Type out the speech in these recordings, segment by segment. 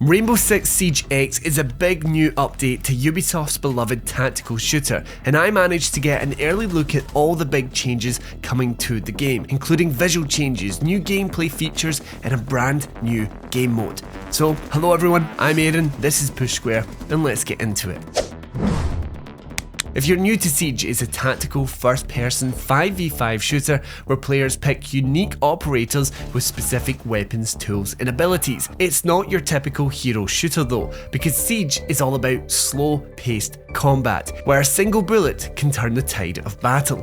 Rainbow Six Siege X is a big new update to Ubisoft's beloved tactical shooter, and I managed to get an early look at all the big changes coming to the game, including visual changes, new gameplay features, and a brand new game mode. So, hello everyone, I'm Aaron, this is Push Square, and let's get into it. If you're new to Siege, it's a tactical first-person 5v5 shooter where players pick unique operators with specific weapons, tools and abilities. It's not your typical hero shooter though, because Siege is all about slow-paced combat, where a single bullet can turn the tide of battle.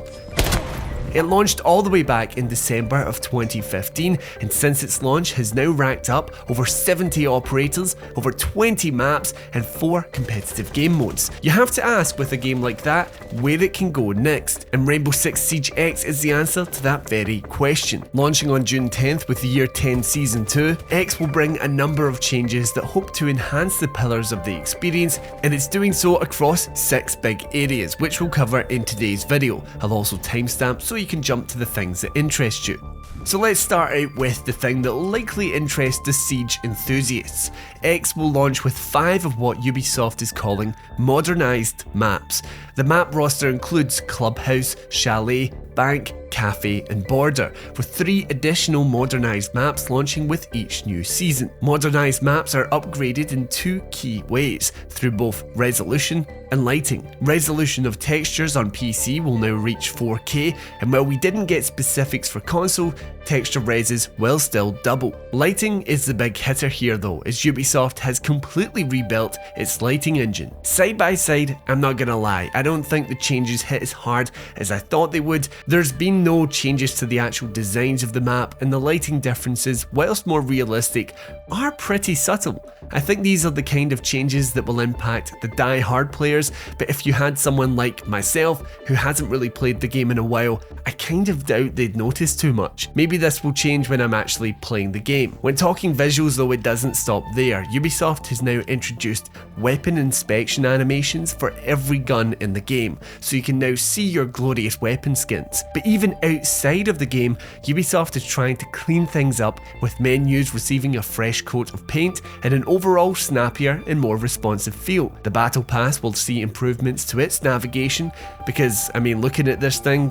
It launched all the way back in December of 2015, and since its launch has now racked up over 70 operators, over 20 maps, and 4 competitive game modes. You have to ask with a game like that where it can go next, and Rainbow Six Siege X is the answer to that very question. Launching on June 10th with the Year 10 Season 2, X will bring a number of changes that hope to enhance the pillars of the experience, and it's doing so across 6 big areas, which we'll cover in today's video. I'll also timestamp so you can jump to the things that interest you. So let's start out with the thing that will likely interest the Siege enthusiasts. X will launch with 5 of what Ubisoft is calling modernised maps. The map roster includes Clubhouse, Chalet, Bank, Cafe and Border, with 3 additional modernised maps launching with each new season. Modernised maps are upgraded in 2 key ways, through both resolution and lighting. Resolution of textures on PC will now reach 4K, and while we didn't get specifics for console, texture reses will still double. Lighting is the big hitter here though, as Ubisoft has completely rebuilt its lighting engine. Side by side, I'm not gonna lie, I don't think the changes hit as hard as I thought they would. There's been no changes to the actual designs of the map, and the lighting differences, whilst more realistic, are pretty subtle. I think these are the kind of changes that will impact the die-hard players, but if you had someone like myself who hasn't really played the game in a while, I kind of doubt they'd notice too much. Maybe this will change when I'm actually playing the game. When talking visuals though, it doesn't stop there. Ubisoft has now introduced weapon inspection animations for every gun in the game, so you can now see your glorious weapon skins. But even outside of the game, Ubisoft is trying to clean things up, with menus receiving a fresh coat of paint and an overall snappier and more responsive feel. The Battle Pass will see improvements to its navigation, because, I mean, looking at this thing,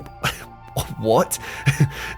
what?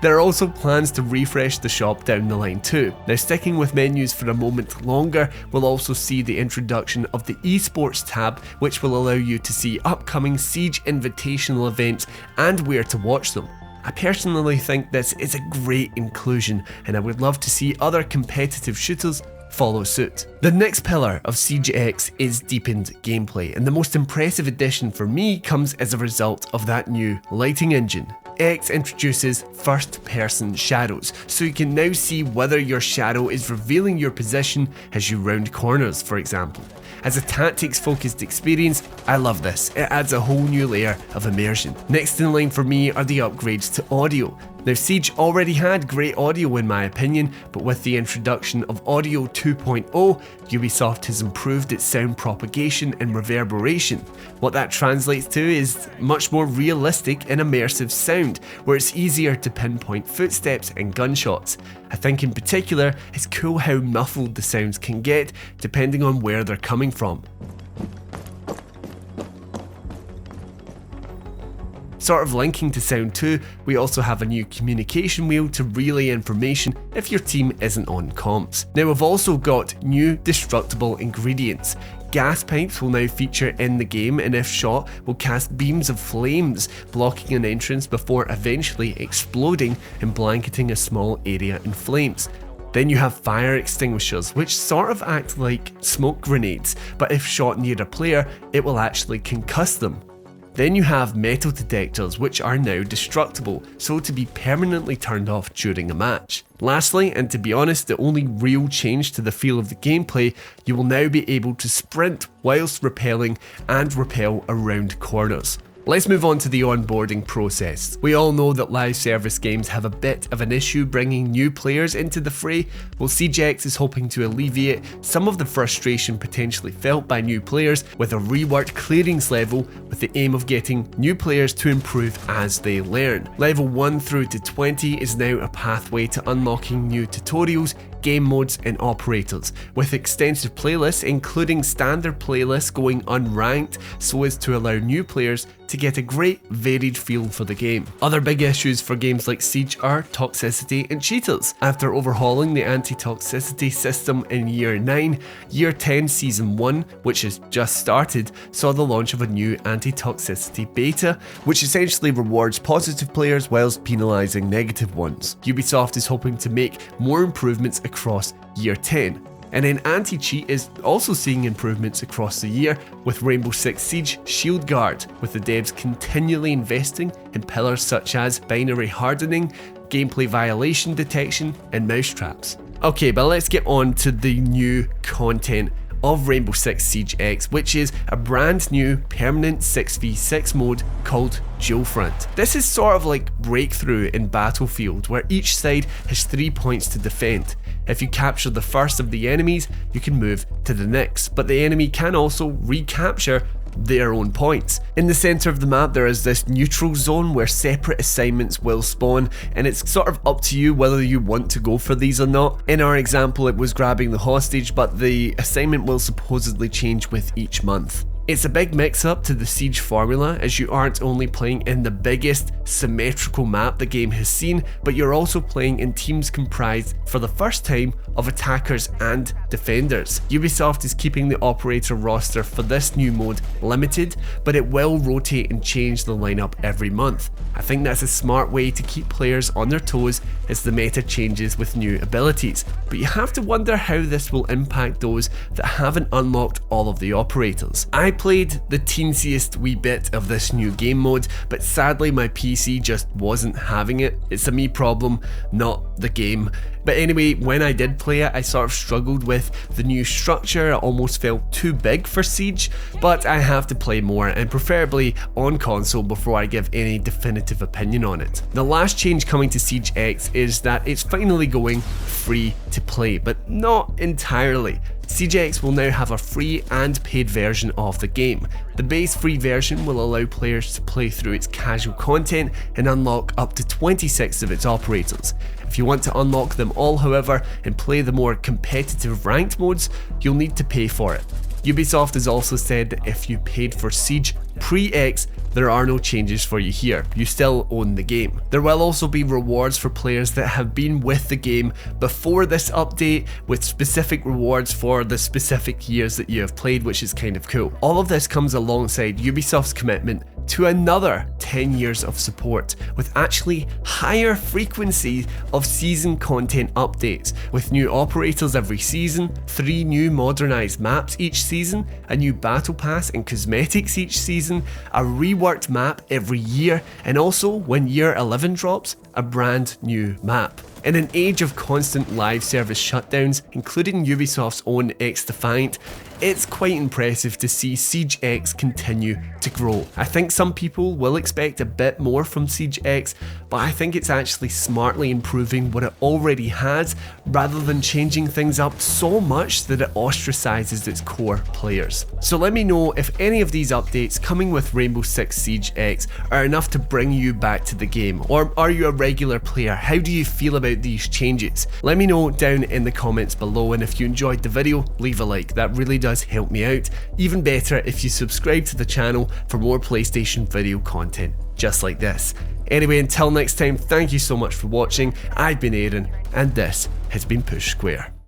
There are also plans to refresh the shop down the line too. Now, sticking with menus for a moment longer, we'll also see the introduction of the esports tab, which will allow you to see upcoming Siege invitational events and where to watch them. I personally think this is a great inclusion, and I would love to see other competitive shooters follow suit. The next pillar of Siege X is deepened gameplay, and the most impressive addition for me comes as a result of that new lighting engine. X introduces first-person shadows, so you can now see whether your shadow is revealing your position as you round corners, for example. As a tactics-focused experience, I love this. It adds a whole new layer of immersion. Next in line for me are the upgrades to audio. Now, Siege already had great audio in my opinion, but with the introduction of Audio 2.0, Ubisoft has improved its sound propagation and reverberation. What that translates to is much more realistic and immersive sound, where it's easier to pinpoint footsteps and gunshots. I think in particular, it's cool how muffled the sounds can get depending on where they're coming from. Sort of linking to sound too, we also have a new communication wheel to relay information if your team isn't on comms. Now, we've also got new destructible ingredients. Gas pipes will now feature in the game, and if shot, will cast beams of flames, blocking an entrance before eventually exploding and blanketing a small area in flames. Then you have fire extinguishers, which sort of act like smoke grenades, but if shot near a player, it will actually concuss them. Then you have metal detectors, which are now destructible, so to be permanently turned off during a match. Lastly, and to be honest, the only real change to the feel of the gameplay, you will now be able to sprint whilst rappelling and rappel around corners. Let's move on to the onboarding process. We all know that live service games have a bit of an issue bringing new players into the fray. Well, Siege X is hoping to alleviate some of the frustration potentially felt by new players with a reworked clearance level, with the aim of getting new players to improve as they learn. Level 1 through to 20 is now a pathway to unlocking new tutorials, game modes and operators, with extensive playlists including standard playlists going unranked so as to allow new players to get a great varied feel for the game. Other big issues for games like Siege are toxicity and cheaters. After overhauling the anti-toxicity system in Year 9, Year 10 Season 1, which has just started, saw the launch of a new anti-toxicity beta, which essentially rewards positive players whilst penalising negative ones. Ubisoft is hoping to make more improvements across Year 10. And then Anti-Cheat is also seeing improvements across the year with Rainbow Six Siege Shield Guard, with the devs continually investing in pillars such as binary hardening, gameplay violation detection, and mousetraps. Okay, but let's get on to the new content of Rainbow Six Siege X, which is a brand new permanent 6v6 mode called Dual Front. This is sort of like Breakthrough in Battlefield, where each side has 3 points to defend. If you capture the first of the enemies, you can move to the next, but the enemy can also recapture their own points. In the centre of the map there is this neutral zone where separate assignments will spawn, and it's sort of up to you whether you want to go for these or not. In our example it was grabbing the hostage, but the assignment will supposedly change with each month. It's a big mix-up to the Siege formula, as you aren't only playing in the biggest symmetrical map the game has seen, but you're also playing in teams comprised for the first time of attackers and defenders. Ubisoft is keeping the operator roster for this new mode limited, but it will rotate and change the lineup every month. I think that's a smart way to keep players on their toes as the meta changes with new abilities, but you have to wonder how this will impact those that haven't unlocked all of the operators. I played the teensiest wee bit of this new game mode, but sadly my PC just wasn't having it. It's a me problem, not the game. But anyway, when I did play it, I sort of struggled with the new structure. It almost felt too big for Siege, but I have to play more, and preferably on console, before I give any definitive opinion on it. The last change coming to Siege X is that it's finally going free to play, but not entirely. Siege X will now have a free and paid version of the game. The base free version will allow players to play through its casual content and unlock up to 26 of its operators. If you want to unlock them all, however, and play the more competitive ranked modes, you'll need to pay for it. Ubisoft has also said that if you paid for Siege pre-X, there are no changes for you here. You still own the game. There will also be rewards for players that have been with the game before this update, with specific rewards for the specific years that you have played, which is kind of cool. All of this comes alongside Ubisoft's commitment to another 10 years of support, with actually higher frequency of season content updates, with new operators every season, 3 new modernised maps each season, a new battle pass and cosmetics each season, a reworked map every year, and also, when year 11 drops, a brand new map. In an age of constant live service shutdowns, including Ubisoft's own XDefiant, it's quite impressive to see Siege X continue to grow. I think some people will expect a bit more from Siege X, but I think it's actually smartly improving what it already has, rather than changing things up so much that it ostracizes its core players. So let me know if any of these updates coming with Rainbow Six Siege X are enough to bring you back to the game, or are you a regular player? How do you feel about these changes? Let me know down in the comments below, and if you enjoyed the video, leave a like. That really does help me out. Even better if you subscribe to the channel for more PlayStation video content just like this. Anyway, until next time, thank you so much for watching. I've been Aaron, and this has been Push Square.